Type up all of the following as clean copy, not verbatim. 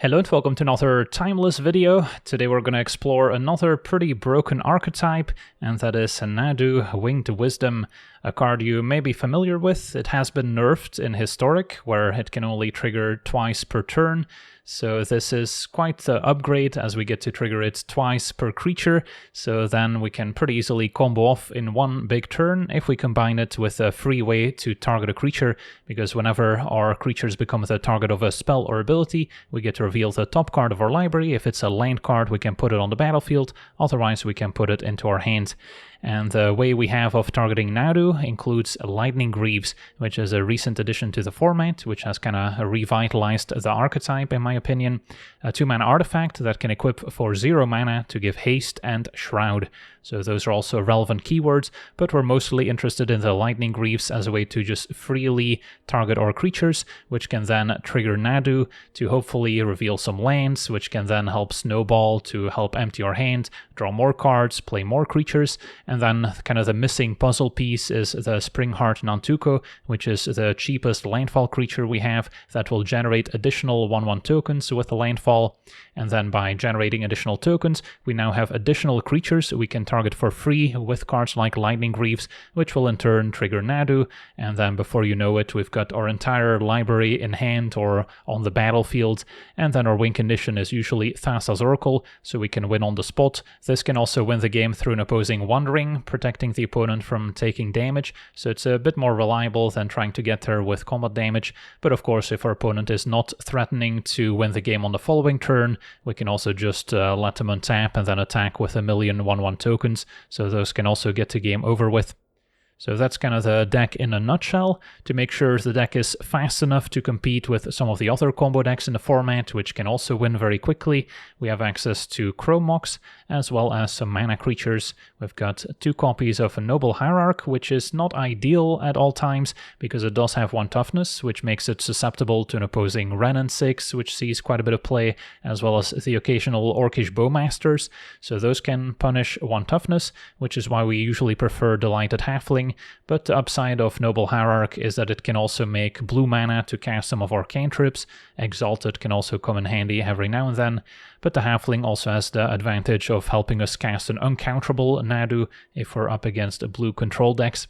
Hello and welcome to another timeless video. Today we're going to explore another pretty broken archetype, and that is Nadu, Winged Wisdom, a card you may be familiar with. It has been nerfed in Historic, where it can only trigger twice per turn, so this is quite the upgrade as we get to trigger it twice per creature, so then we can pretty easily combo off in one big turn if we combine it with a free way to target a creature, because whenever our creatures become the target of a spell or ability, we get to reveal the top card of our library. If it's a land card, we can put it on the battlefield, otherwise we can put it into our hand. And the way we have of targeting Nadu includes Lightning Greaves, which is a recent addition to the format, which has kind of revitalized the archetype in my opinion. A 2-mana artifact that can equip for 0 mana to give haste and shroud. So those are also relevant keywords, but we're mostly interested in the Lightning Greaves as a way to just freely target our creatures, which can then trigger Nadu to hopefully reveal some lands, which can then help snowball to help empty our hand, draw more cards, play more creatures, and then kind of the missing puzzle piece is the Springheart Nantuko, which is the cheapest landfall creature we have that will generate additional 1/1 tokens with the landfall, and then by generating additional tokens, we now have additional creatures we can target for free with cards like Lightning Greaves, which will in turn trigger Nadu, and then before you know it, we've got our entire library in hand or on the battlefield, and then our win condition is usually Thassa's Oracle, so we can win on the spot. This can also win the game through an opposing Wandering, protecting the opponent from taking damage, so it's a bit more reliable than trying to get there with combat damage, but of course if our opponent is not threatening to win the game on the following turn, we can also just let them untap and then attack with a million 1/1 tokens, so those can also get the game over with. So that's kind of the deck in a nutshell. To make sure the deck is fast enough to compete with some of the other combo decks in the format, which can also win very quickly, we have access to Chrome Mox, as well as some mana creatures. We've got 2 copies of a Noble Hierarch, which is not ideal at all times, because it does have 1 toughness, which makes it susceptible to an opposing Renin 6, which sees quite a bit of play, as well as the occasional Orcish Bowmasters. So those can punish 1 toughness, which is why we usually prefer Delighted Halfling. But the upside of Noble Hierarch is that it can also make blue mana to cast some of our cantrips. Exalted can also come in handy every now and then, but the Halfling also has the advantage of helping us cast an uncounterable Nadu if we're up against blue control decks.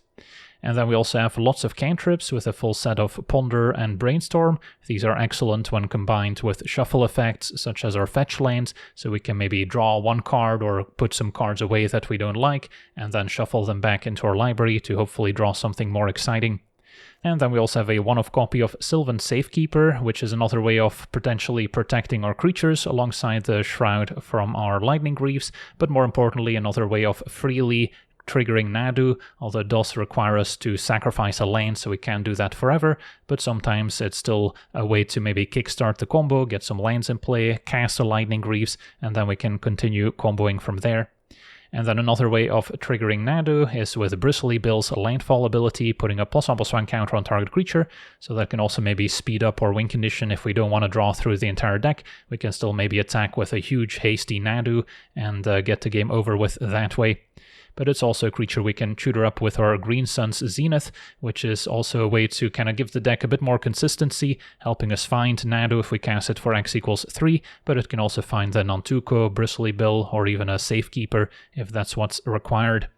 And then we also have lots of cantrips with a full set of Ponder and Brainstorm. These are excellent when combined with shuffle effects, such as our fetch lands, so we can maybe draw 1 card or put some cards away that we don't like, and then shuffle them back into our library to hopefully draw something more exciting. And then we also have a one-off copy of Sylvan Safekeeper, which is another way of potentially protecting our creatures alongside the Shroud from our Lightning Greaves, but more importantly another way of freely triggering Nadu, although it does require us to sacrifice a land, so we can't do that forever, but sometimes it's still a way to maybe kickstart the combo, get some lands in play, cast a Lightning Greaves, and then we can continue comboing from there. And then another way of triggering Nadu is with Bristly Bill's landfall ability, putting a +1/+1 counter on target creature, so that can also maybe speed up our win condition if we don't want to draw through the entire deck. We can still maybe attack with a huge hasty Nadu and get the game over with that way. But it's also a creature we can tutor up with our Green Sun's Zenith, which is also a way to kind of give the deck a bit more consistency, helping us find Nadu if we cast it for X=3, but it can also find the Nantuko, Bristly Bill, or even a Safekeeper if that's what's required.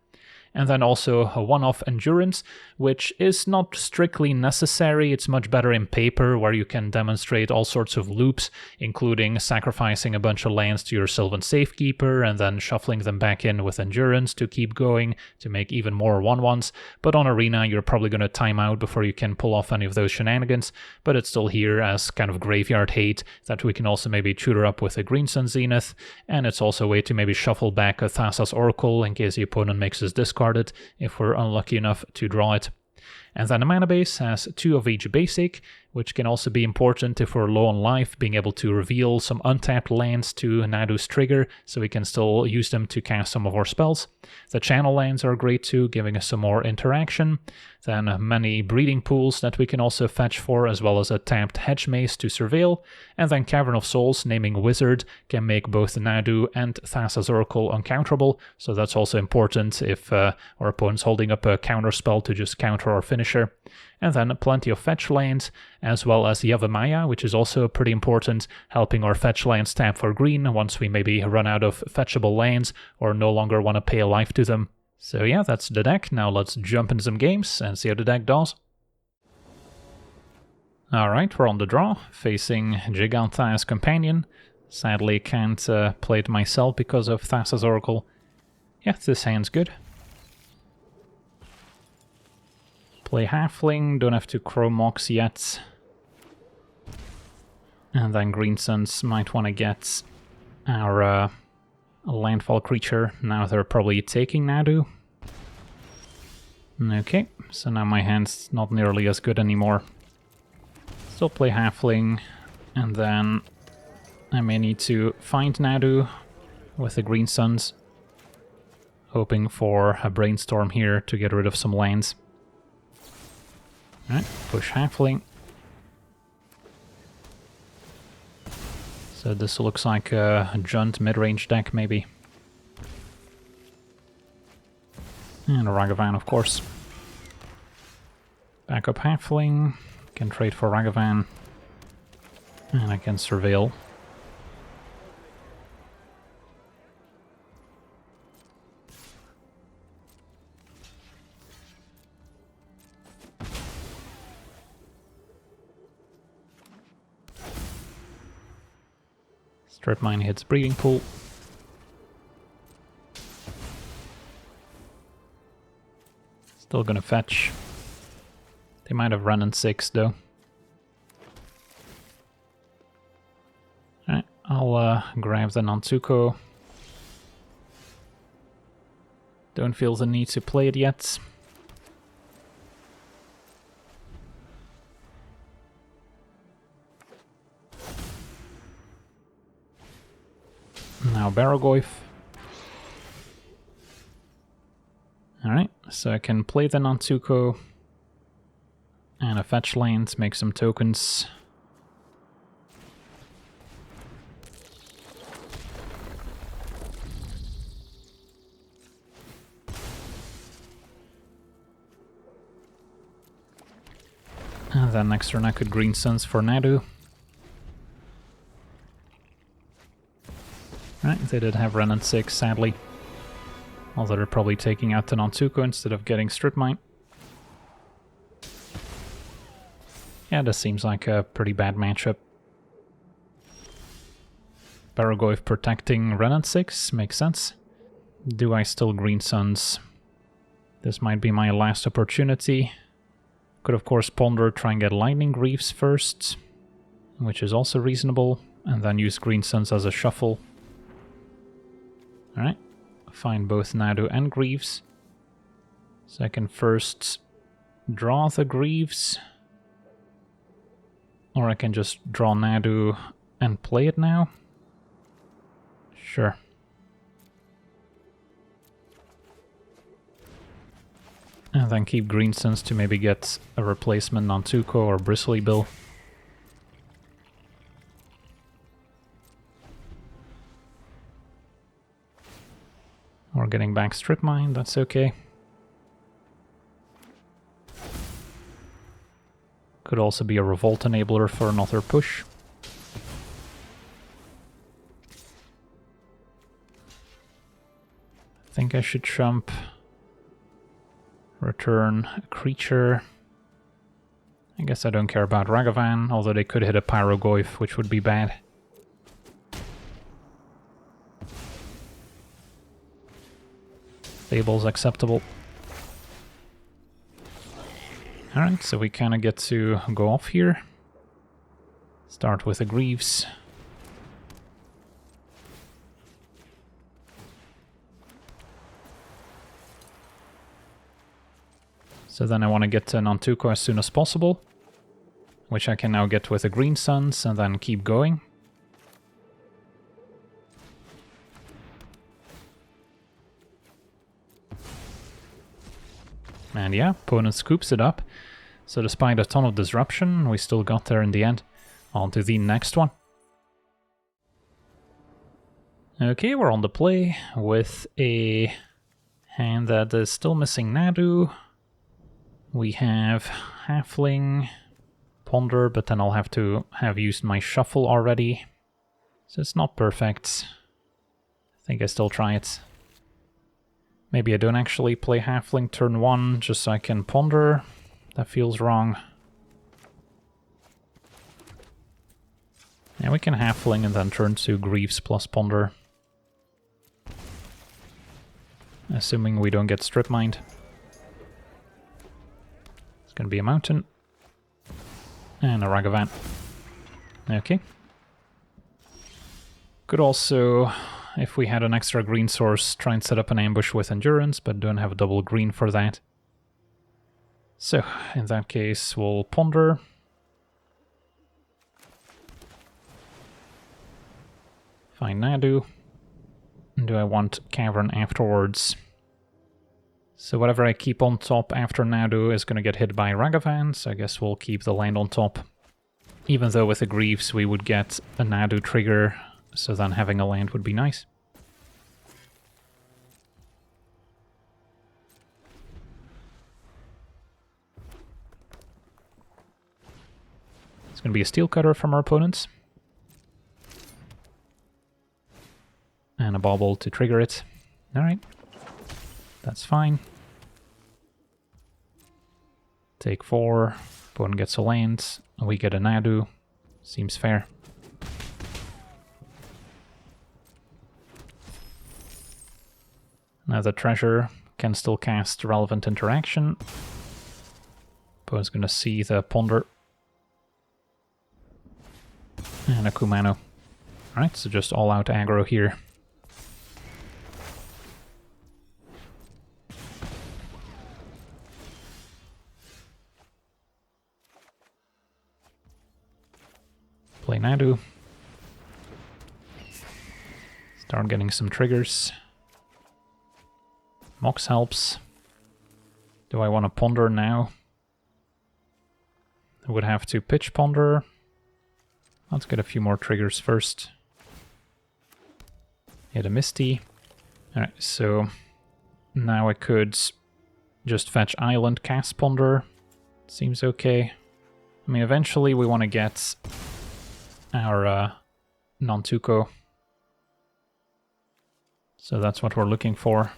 And then also a one-off Endurance, which is not strictly necessary. It's much better in paper, where you can demonstrate all sorts of loops, including sacrificing a bunch of lands to your Sylvan Safekeeper and then shuffling them back in with Endurance to keep going to make even more 1/1s. But on Arena, you're probably going to time out before you can pull off any of those shenanigans, but it's still here as kind of graveyard hate that we can also maybe tutor up with a Green Sun Zenith, and it's also a way to maybe shuffle back a Thassa's Oracle in case the opponent makes us discard it if we're unlucky enough to draw it. And then the mana base has 2 of each basic, which can also be important if we're low on life, being able to reveal some untapped lands to Nadu's trigger, so we can still use them to cast some of our spells. The channel lands are great too, giving us some more interaction. Then many breeding pools that we can also fetch for, as well as a tapped Hedge Maze to surveil. And then Cavern of Souls, naming Wizard, can make both Nadu and Thassa's Oracle uncounterable, so that's also important if our opponent's holding up a counter spell to just counter our finisher. And then plenty of fetch lands, as well as Yavimaya, which is also pretty important, helping our fetch lands tap for green once we maybe run out of fetchable lands or no longer want to pay a life to them. So yeah, that's the deck. Now let's jump into some games and see how the deck does. Alright, we're on the draw, facing Gigantha's Companion. Sadly can't play it myself because of Thassa's Oracle. Yeah, this hand's good. Play Halfling, don't have to Chrome Mox yet. And then Green Suns might want to get our landfall creature. Now they're probably taking Nadu. Okay, so now my hand's not nearly as good anymore. Still play Halfling, and then I may need to find Nadu with the Green Suns. Hoping for a Brainstorm here to get rid of some lands. Alright, push Halfling. So this looks like a Junt mid-range deck, maybe. And a Ragavan, of course. Back up Halfling. Can trade for Ragavan. And I can Surveil. Strip Mine hits Breeding Pool. Still gonna fetch. They might have run in 6 though. Alright, I'll grab the Nantuko. Don't feel the need to play it yet. Now Barrogoyf. Alright, so I can play the Nantuko and a fetch land, make some tokens. And then next turn I could Green Suns for Nadu. Right, they did have Renin 6, sadly. Although they're probably taking out the Nantuko instead of getting Strip Mine. Yeah, this seems like a pretty bad matchup. Barrogoyf protecting Renin 6, makes sense. Do I still Green Suns? This might be my last opportunity. Could of course ponder, try and get Lightning Greaves first, which is also reasonable, and then use Green Suns as a shuffle. Alright, find both Nadu and Greaves. So I can first draw the Greaves. Or I can just draw Nadu and play it now. Sure. And then keep Green Suns to maybe get a replacement Nantuko or Bristly Bill. Or getting back Strip Mine, that's okay. Could also be a Revolt enabler for another push. I think I should jump. Return a creature. I guess I don't care about Ragavan, although they could hit a Pyrogoyf, which would be bad. Fable's acceptable. Alright, so we kind of get to go off here. Start with the Greaves. So then I want to get to Nantuko as soon as possible, which I can now get with the Green Suns and then keep going. And yeah, opponent scoops it up. So despite a ton of disruption, we still got there in the end. On to the next one. Okay, we're on the play with a hand that is still missing Nadu. We have Halfling, Ponder, but then I'll have to have used my Shuffle already. So it's not perfect. I think I still try it. Maybe I don't actually play Halfling turn 1, just so I can Ponder. That feels wrong. Yeah, we can Halfling and then turn 2 Greaves plus Ponder. Assuming we don't get strip mined. It's gonna be a mountain. And a Ragavan. Okay. Could also, if we had an extra green source, try and set up an ambush with Endurance, but don't have a double green for that. So, in that case, we'll Ponder. Find Nadu. Do I want Cavern afterwards? So whatever I keep on top after Nadu is going to get hit by Ragavan, so I guess we'll keep the land on top. Even though with the Greaves we would get a Nadu trigger, so then having a land would be nice. It's going to be a Steel Cutter from our opponents. And a Bauble to trigger it. Alright. That's fine. Take 4. Opponent gets a land. We get a Nadu. Seems fair. Now the treasure can still cast relevant interaction. Opponent's gonna see the Ponder. And a Kumano. Alright, so just all out aggro here. Play Nadu. Start getting some triggers. Mox helps. Do I want to Ponder now? I would have to pitch Ponder. Let's get a few more triggers first. Hit a Misty. Alright, so now I could just fetch Island, cast Ponder. Seems okay. I mean, eventually we want to get our non-Tuco. So that's what we're looking for.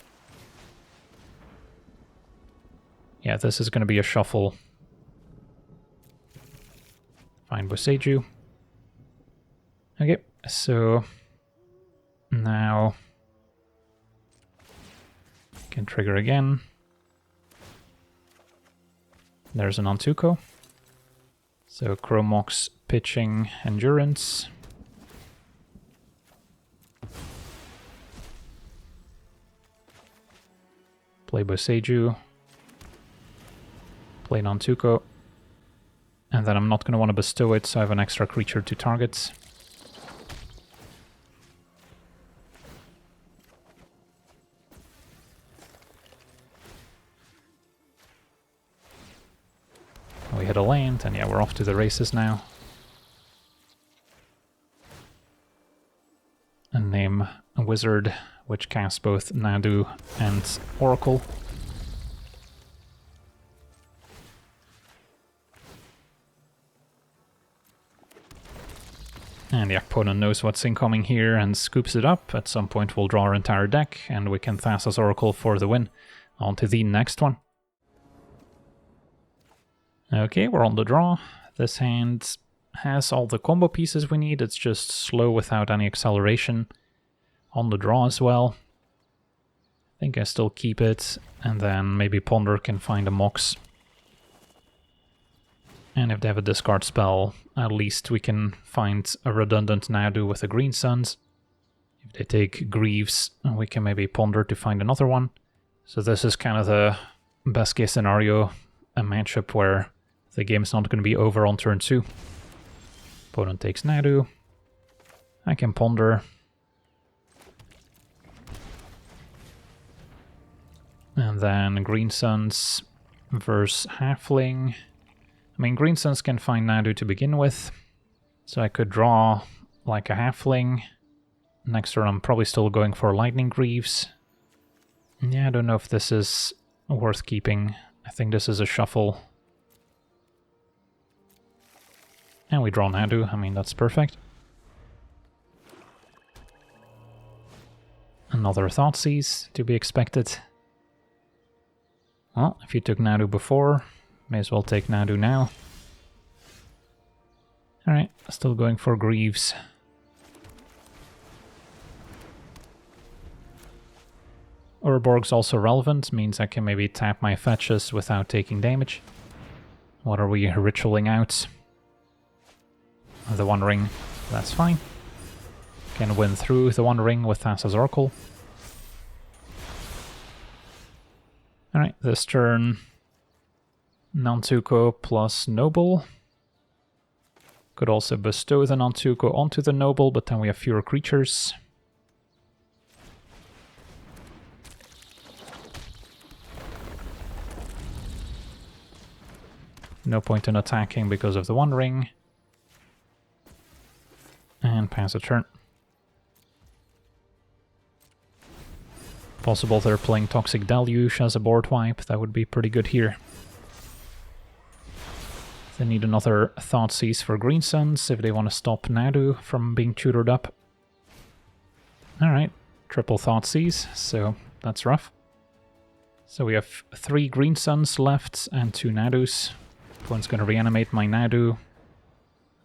Yeah, this is going to be a shuffle. Find Boseiju. Okay, so now can trigger again. There's an non-Tuco. So Chromox pitching Endurance. Play Boseiju. Play non-Tuco. And then I'm not going to want to bestow it, so I have an extra creature to target. We hit a land, and yeah, we're off to the races now. And name a wizard, which casts both Nadu and Oracle. And the opponent knows what's incoming here and scoops it up. At some point we'll draw our entire deck, and we can Thassa's Oracle for the win. On to the next one. Okay, we're on the draw. This hand has all the combo pieces we need, it's just slow without any acceleration. On the draw as well. I think I still keep it, and then maybe Ponder can find a Mox. And if they have a discard spell, at least we can find a redundant Nadu with the Green Suns. If they take Greaves, we can maybe Ponder to find another one. So this is kind of the best case scenario, a matchup where the game's not going to be over on turn 2. Opponent takes Nadu. I can Ponder. And then Green Suns versus Halfling. I mean, Green Suns can find Nadu to begin with. So I could draw like a Halfling. Next turn I'm probably still going for Lightning Greaves. Yeah, I don't know if this is worth keeping. I think this is a shuffle. And we draw Nadu. I mean, that's perfect. Another Thoughtseize to be expected. Well, if you took Nadu before, may as well take Nadu now. Alright, still going for Greaves. Urborg's also relevant, means I can maybe tap my fetches without taking damage. What are we ritualing out? The One Ring, that's fine. Can win through the One Ring with Thassa's Oracle. Alright, this turn Nantuko plus Noble. Could also bestow the Nantuko onto the Noble, but then we have fewer creatures. No point in attacking because of the One Ring. And pass a turn. Possible they're playing Toxic Deluge as a board wipe, that would be pretty good here. They need another Thoughtseize for Green Suns if they want to stop Nadu from being tutored up. Alright, triple Thoughtseize, so that's rough. So we have 3 Green Suns left and 2 Nadus. Opponent's going to reanimate my Nadu.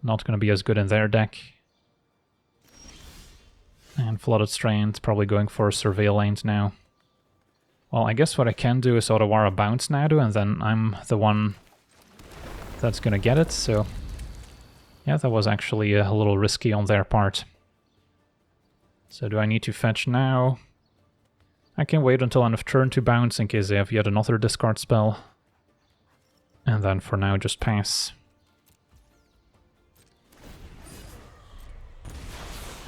Not going to be as good in their deck. And Flooded Strand, probably going for Surveil Lanes now. Well, I guess what I can do is Otawara bounce Nadu, and then I'm the one that's gonna get it, so... yeah, that was actually a little risky on their part. So do I need to fetch now? I can wait until end of turn to bounce in case they have yet another discard spell. And then for now just pass.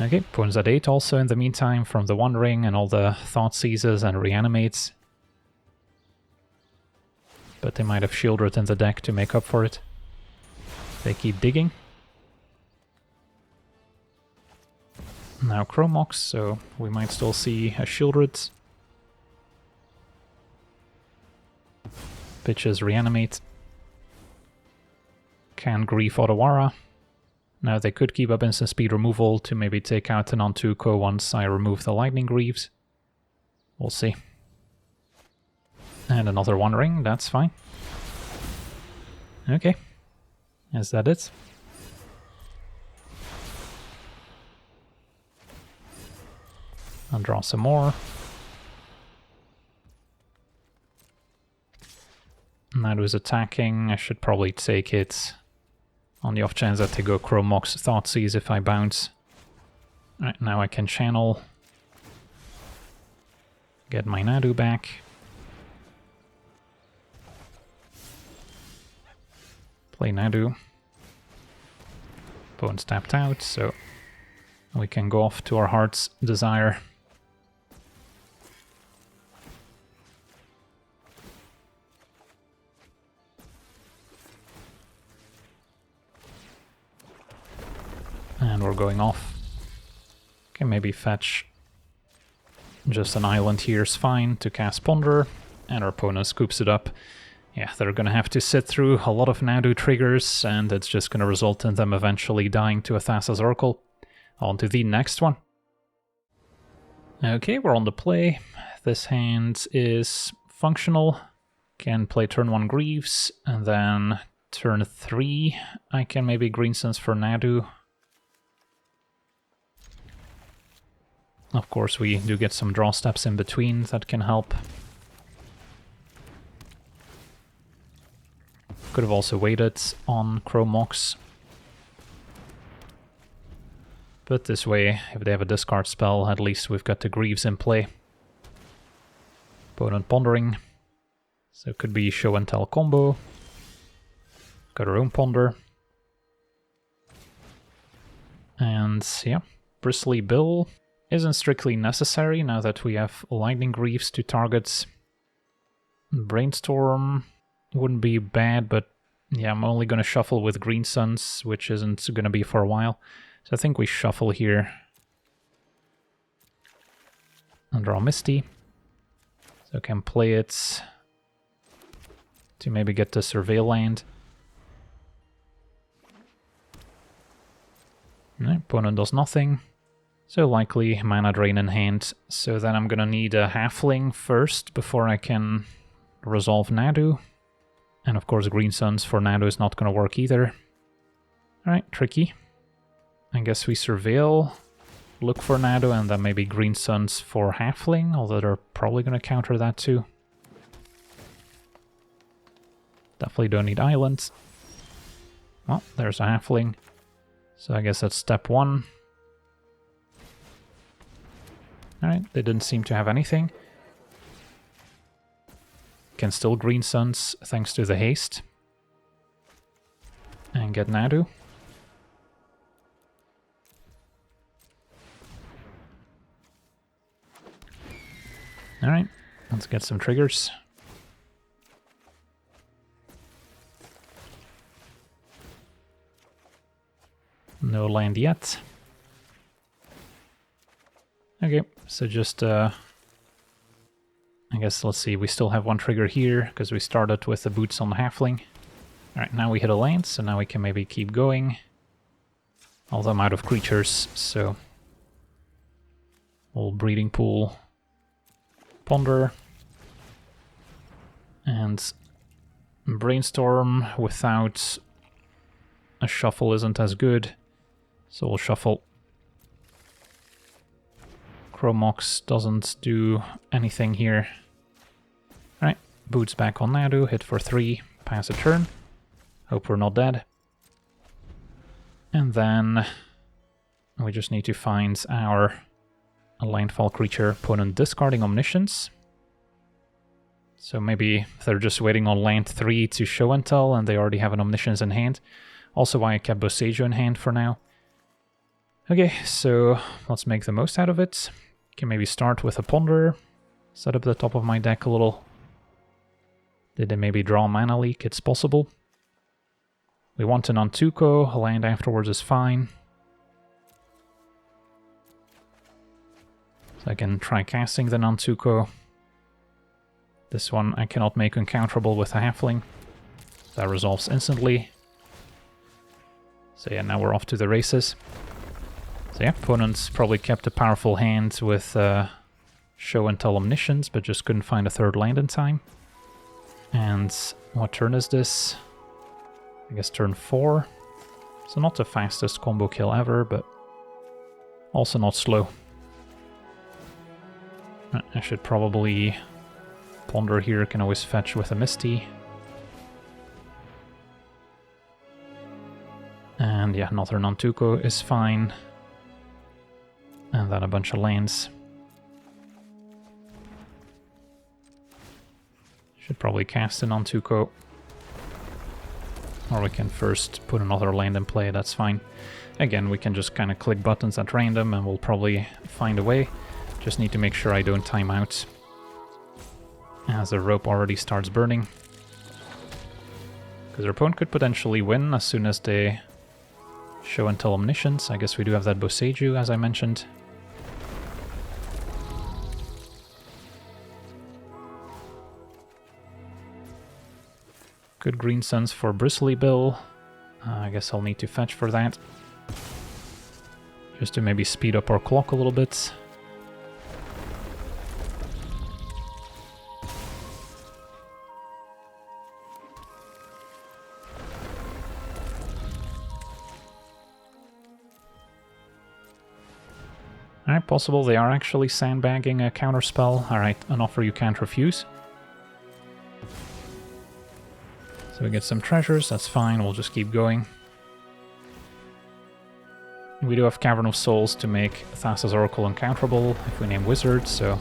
Okay, opponent's at 8 also in the meantime from the One Ring and all the Thoughtseizes and Reanimates. But they might have Shieldred in the deck to make up for it. They keep digging. Now Chromox, so we might still see a Shieldred. Pitches Reanimate. Can Grief Otawara. Now they could keep up instant speed removal to maybe take out an Nantuko once I remove the Lightning Greaves. We'll see. And another One Ring, that's fine. Okay. Is that it? I'll draw some more. Nadu's attacking, I should probably take it. On the off chance that they go Chromox Thoughtseize if I bounce. Alright, now I can channel. Get my Nadu back. Play Nadu. Opponent's tapped out, so we can go off to our heart's desire. And we're going off. Okay, maybe fetch just an island here is fine to cast Ponder, and our opponent scoops it up. Yeah, they're gonna have to sit through a lot of Nadu triggers, and it's just gonna result in them eventually dying to a Thassa's Oracle. On to the next one. Okay, we're on the play. This hand is functional. Can play turn 1 Greaves, and then turn 3 I can maybe Green Suns for Nadu. Of course, we do get some draw steps in between that can help. Could have also waited on Chromox. But this way, if they have a discard spell, at least we've got the Greaves in play. Opponent pondering. So it could be show and tell combo. Got our own ponder. And yeah, Bristly Bill isn't strictly necessary now that we have Lightning Greaves to target. Brainstorm wouldn't be bad, but yeah, I'm only going to shuffle with Green Suns, which isn't going to be for a while. So I think we shuffle here. And draw Misty. So I can play it to maybe get the surveil land. No, opponent does nothing. So likely mana drain in hand. So then I'm gonna need a halfling first before I can resolve Nadu. And of course Green Suns for Nadu is not gonna work either. Alright, tricky. I guess we surveil, look for Nadu, and then maybe Green Suns for halfling, although they're probably gonna counter that too. Definitely don't need islands. Well, there's a halfling. So I guess that's step one. Alright, they didn't seem to have anything. Can still Green Suns thanks to the haste. And get Nadu. Alright, let's get some triggers. No land yet. Okay, so just, I guess, let's see, we still have one trigger here, because we started with the boots on the halfling. Alright, now we hit a land, so now we can maybe keep going. Although I'm out of creatures, so... Old breeding pool. Ponder. And brainstorm without a shuffle isn't as good. So we'll shuffle. Chromox doesn't do anything here. Alright, boots back on Nadu, hit for 3, pass a turn. Hope we're not dead. And then we just need to find our landfall creature, opponent discarding Omniscience. So maybe they're just waiting on land 3 to show and tell, and they already have an Omniscience in hand. Also why I kept Boseiju in hand for now. Okay, so let's make the most out of it. Can maybe start with a Ponder, set up the top of my deck a little. Did they maybe draw a mana leak? It's possible. We want an Antuco, a land afterwards is fine. So I can try casting the Nantuko. This one I cannot make uncounterable with a halfling. That resolves instantly. So yeah, now we're off to the races. So yeah, opponents probably kept a powerful hand with Show and Tell Omniscience, but just couldn't find a third land in time. And what turn is this? I guess turn 4. So not the fastest combo kill ever, but also not slow. I should probably Ponder here, can always fetch with a Misty. And yeah, another Nantuko is fine. And then a bunch of lands. Should probably cast an Nantuko. Or we can first put another land in play, that's fine. Again, we can just kind of click buttons at random and we'll probably find a way. Just need to make sure I don't time out. As the rope already starts burning. Because their opponent could potentially win as soon as they Show and Tell Omniscience. I guess we do have that Boseiju, as I mentioned. Good Green Suns for Bristly Bill. I guess I'll need to fetch for that. Just to maybe speed up our clock a little bit. Alright, possible they are actually sandbagging a counterspell. Alright, an offer you can't refuse. So we get some treasures, that's fine, we'll just keep going. We do have Cavern of Souls to make Thassa's Oracle uncounterable if we name Wizard, so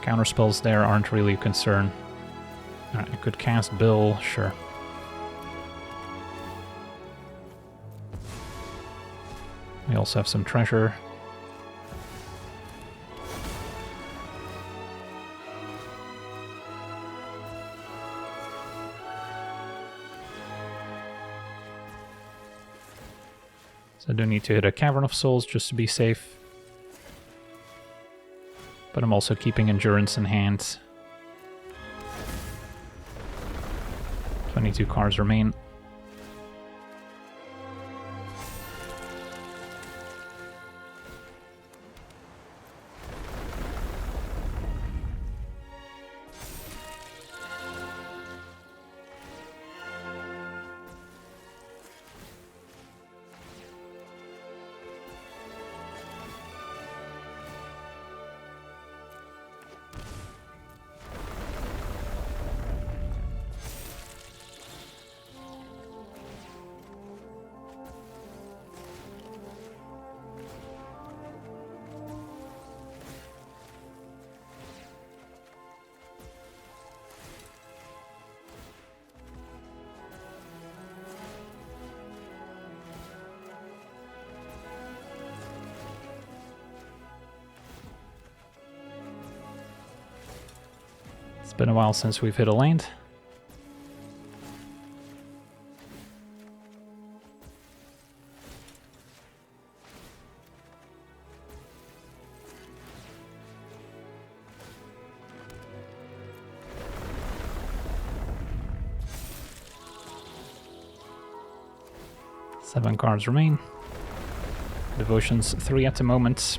counterspells there aren't really a concern. Alright, I could cast Bill, sure. We also have some treasure. I do need to hit a Cavern of Souls just to be safe. But I'm also keeping Endurance in hand. 22 cards remain. It's been a while since we've hit a land. Seven cards remain. Devotion's 3 at the moment.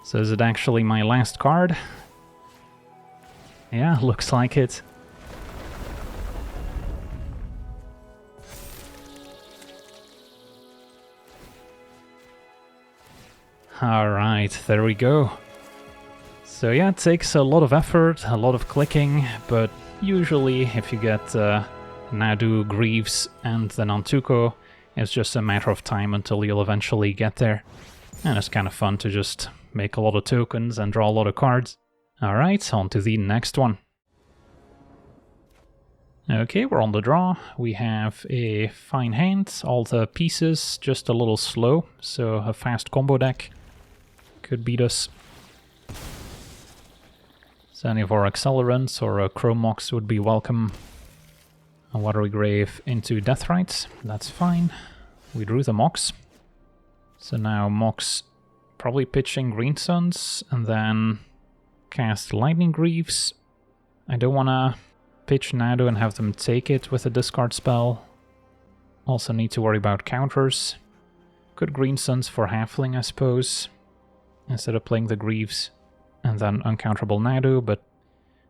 So is it actually my last card? Yeah, looks like it. Alright, there we go. So yeah, it takes a lot of effort, a lot of clicking, but usually if you get Nadu, Greaves, and the Nantuko, it's just a matter of time until you'll eventually get there. And it's kind of fun to just make a lot of tokens and draw a lot of cards. Alright, on to the next one. Okay, we're on the draw. We have a fine hand, all the pieces just a little slow, so a fast combo deck could beat us. So any of our accelerants or a Chrome Mox would be welcome. A Watery Grave into Deathrite, that's fine. We drew the Mox. So now Mox probably pitching Green Suns and then cast Lightning Greaves. I don't want to pitch Nadu and have them take it with a discard spell. Also need to worry about counters. Could Green Suns for Halfling, I suppose, instead of playing the Greaves and then uncounterable Nadu, but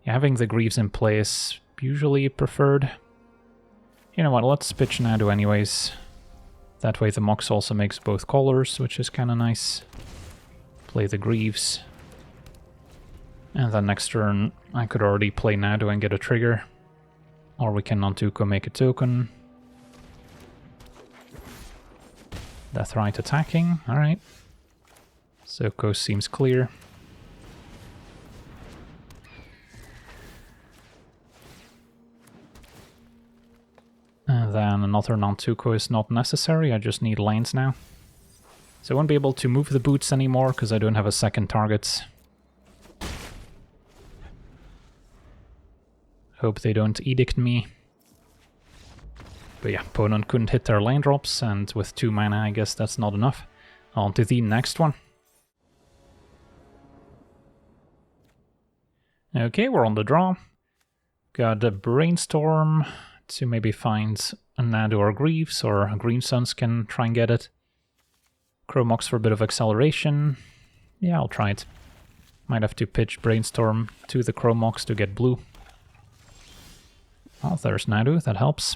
having the Greaves in play is usually preferred. You know what, let's pitch Nadu anyways. That way the Mox also makes both colors, which is kind of nice. Play the Greaves. And then next turn I could already play Nadu and get a trigger. Or we can Nantuko make a token. Deathrite attacking, alright. So coast seems clear. And then another Nantuko is not necessary, I just need lands now. So I won't be able to move the boots anymore because I don't have a second target. Hope they don't edict me. But yeah, opponent couldn't hit their land drops, and with 2 mana I guess that's not enough. On to the next one. Okay, we're on the draw. Got a Brainstorm to maybe find a Nadu or Greaves, or Green Suns can try and get it. Chrome Mox for a bit of acceleration. Yeah, I'll try it. Might have to pitch Brainstorm to the Chrome Mox to get blue. Oh, there's Nadu, that helps.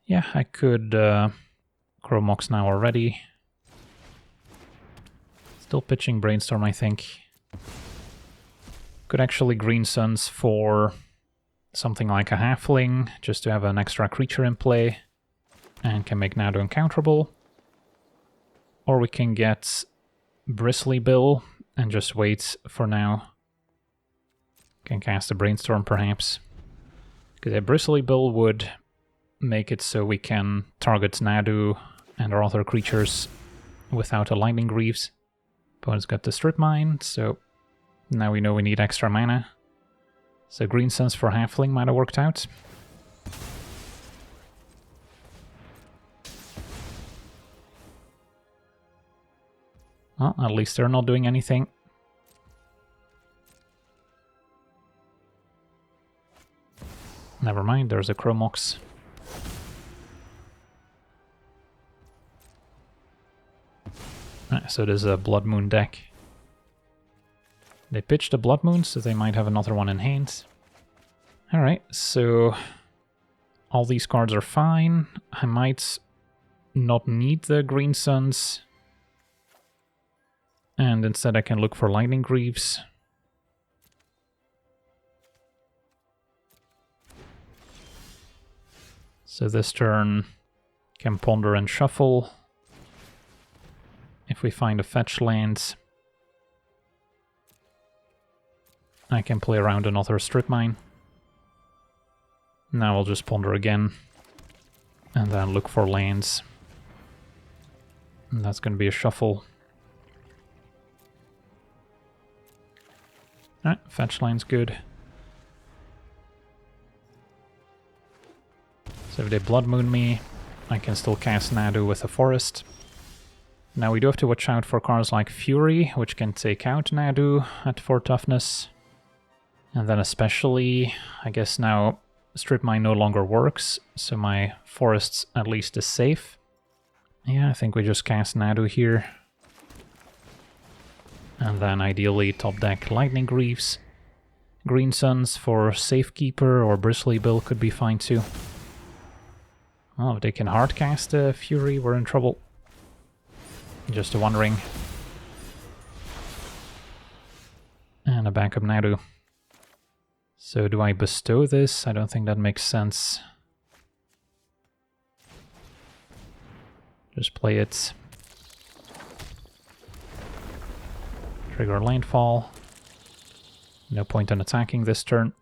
Yeah, I could Chrome Mox now already. Still pitching Brainstorm, I think. Could actually Green Suns for something like a Halfling, just to have an extra creature in play, and can make Nadu uncounterable. Or we can get Bristly Bill and just wait for now. Can cast a Brainstorm perhaps. Because a Bristly Bill would make it so we can target Nadu and our other creatures without a Lightning Greaves. Opponent's got the strip mine, so now we know we need extra mana. So Green Suns for Halfling might have worked out. Well, at least they're not doing anything. Never mind, there's a Chromox. So there's a Blood Moon deck. They pitched a Blood Moon, so they might have another one in hand. Alright, so all these cards are fine. I might not need the Green Suns. And instead I can look for Lightning Greaves. So this turn can ponder and shuffle. If we find a fetch land, I can play around another strip mine. Now I'll just ponder again and then look for lands. And that's going to be a shuffle. Alright, fetch line's good. So if they Blood Moon me, I can still cast Nadu with a forest. Now we do have to watch out for cards like Fury, which can take out Nadu at 4 toughness. And then especially, I guess now Strip Mine no longer works, so my forests at least is safe. Yeah, I think we just cast Nadu here. And then ideally top deck Lightning Greaves. Green Suns for Safekeeper or Bristly Bill could be fine too. Oh, if they can hardcast Fury, we're in trouble. Just a One Ring. And a backup Nadu. So do I bestow this? I don't think that makes sense. Just play it. Trigger landfall. No point in attacking this turn.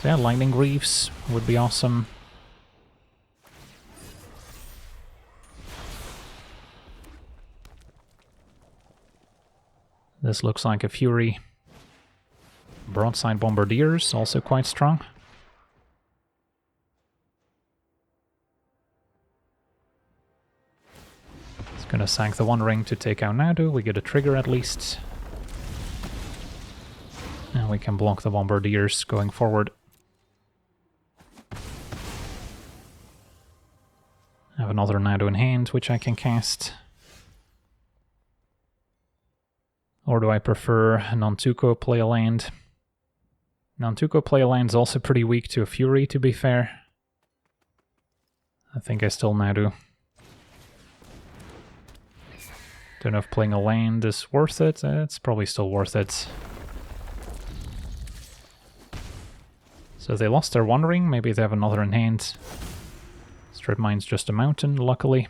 So yeah, Lightning Greaves would be awesome. This looks like a Fury. Broadside Bombardiers, also quite strong. It's gonna sack the One Ring to take out Nadu. We get a trigger at least. And we can block the Bombardiers going forward. I have another Nadu in hand, which I can cast. Or do I prefer Nantuko play a land? Nantuko play a land is also pretty weak to a Fury, to be fair. I think I still Nadu. Don't know if playing a land is worth it. It's probably still worth it. So they lost their One Ring, maybe they have another in hand. Strip Mine's just a mountain, luckily.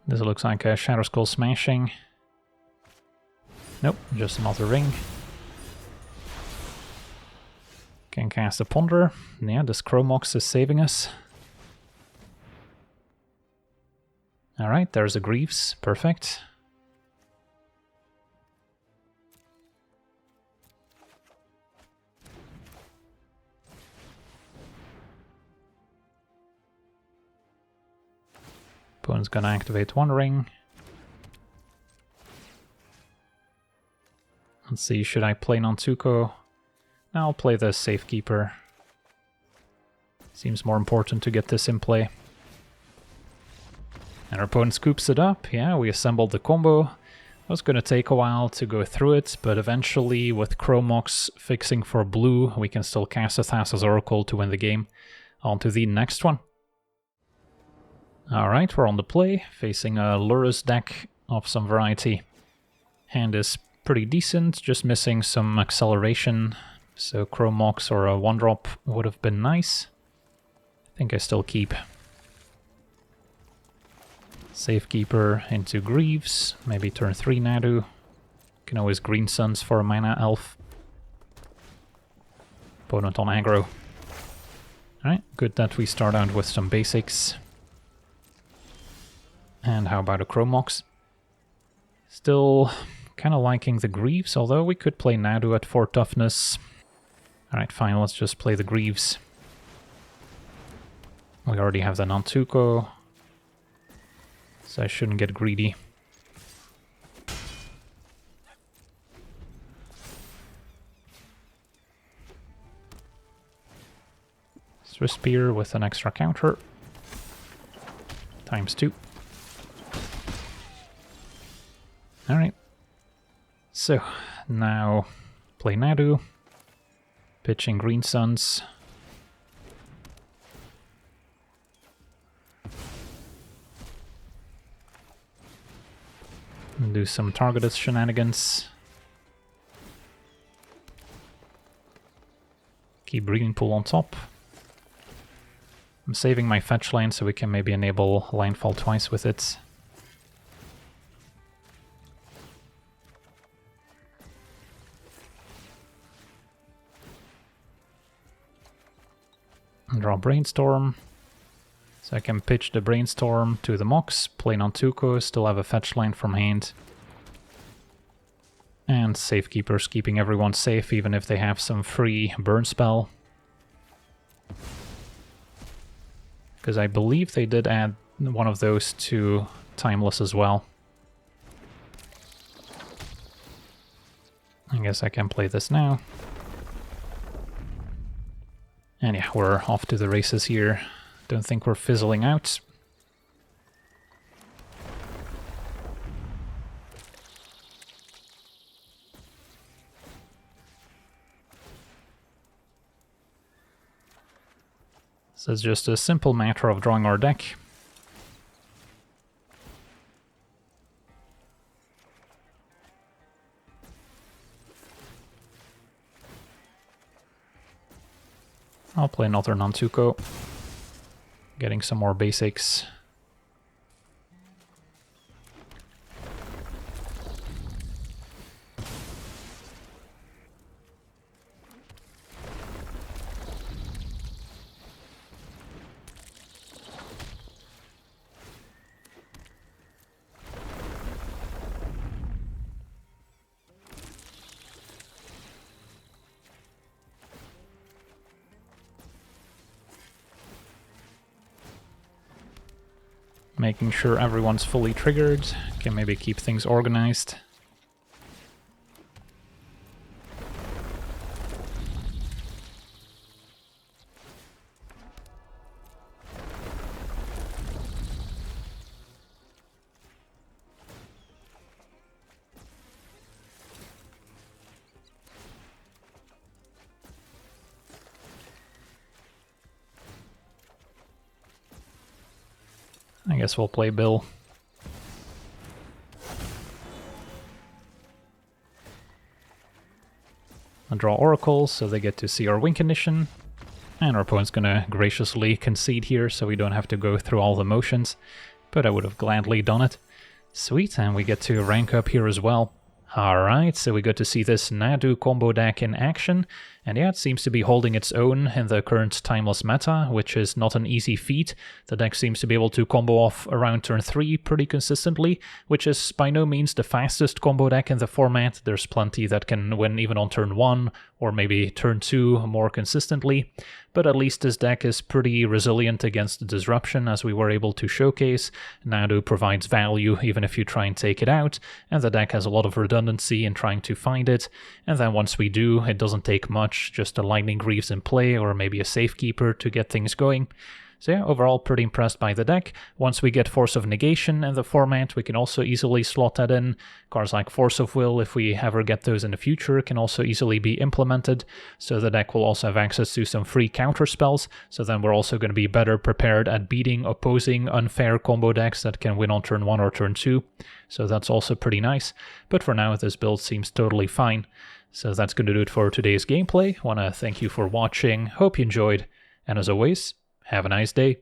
This looks like a Shadow Skull Smashing. Nope, just another ring. Can cast a Ponder. Yeah, this Chromox is saving us. Alright, there's a Greaves. Perfect. Opponent's gonna activate One Ring. Let's see, should I play Nantuko? No, I'll play the Safekeeper. Seems more important to get this in play. And our opponent scoops it up. Yeah, we assembled the combo. It was going to take a while to go through it, but eventually with Chromox fixing for blue, we can still cast a Thassa's Oracle to win the game. On to the next one. Alright, we're on the play, facing a Lurrus deck of some variety. Hand is pretty decent, just missing some acceleration, so Chromox or a 1-drop would have been nice. I think I still keep. Safekeeper into Greaves, maybe turn 3 Nadu. Can always Green Suns for a mana elf. Opponent on aggro. Alright, good that we start out with some basics. And how about a Chromox? Still kind of liking the Greaves, although we could play Nadu at 4 toughness. Alright, fine, let's just play the Greaves. We already have the Nantuko, so I shouldn't get greedy. Swiss Spear with an extra counter. ×2. Alright. So, now play Nadu. Pitching Green Suns. And do some targeted shenanigans. Keep Breeding Pool on top. I'm saving my fetch lane so we can maybe enable Linefall twice with it. And draw Brainstorm. So I can pitch the Brainstorm to the Mox, play Nantuko, still have a fetch line from hand. And Safekeepers keeping everyone safe even if they have some free burn spell. Because I believe they did add one of those to Timeless as well. I guess I can play this now. And yeah, we're off to the races here. Don't think we're fizzling out. So it's just a simple matter of drawing our deck. I'll play another Nantuko. Getting some more basics. Making sure everyone's fully triggered, can maybe keep things organized. I guess we'll play Bill. I'll draw Oracles, so they get to see our win condition. And our opponent's gonna graciously concede here, so we don't have to go through all the motions. But I would have gladly done it. Sweet, and we get to rank up here as well. Alright, so we got to see this Nadu combo deck in action, and yeah, it seems to be holding its own in the current Timeless meta, which is not an easy feat. The deck seems to be able to combo off around turn 3 pretty consistently, which is by no means the fastest combo deck in the format. There's plenty that can win even on turn 1, or maybe turn 2 more consistently, but at least this deck is pretty resilient against disruption, as we were able to showcase. Nadu provides value even if you try and take it out, and the deck has a lot of redundancy in trying to find it, and then once we do, it doesn't take much, just a Lightning Greaves in play or maybe a Safekeeper to get things going. So yeah, overall pretty impressed by the deck. Once we get Force of Negation in the format, we can also easily slot that in. Cards like Force of Will, if we ever get those in the future, can also easily be implemented. So the deck will also have access to some free counter spells, so then we're also going to be better prepared at beating opposing unfair combo decks that can win on turn 1 or turn 2. So that's also pretty nice. But for now, this build seems totally fine. So that's going to do it for today's gameplay. Want to thank you for watching, hope you enjoyed, and as always, have a nice day.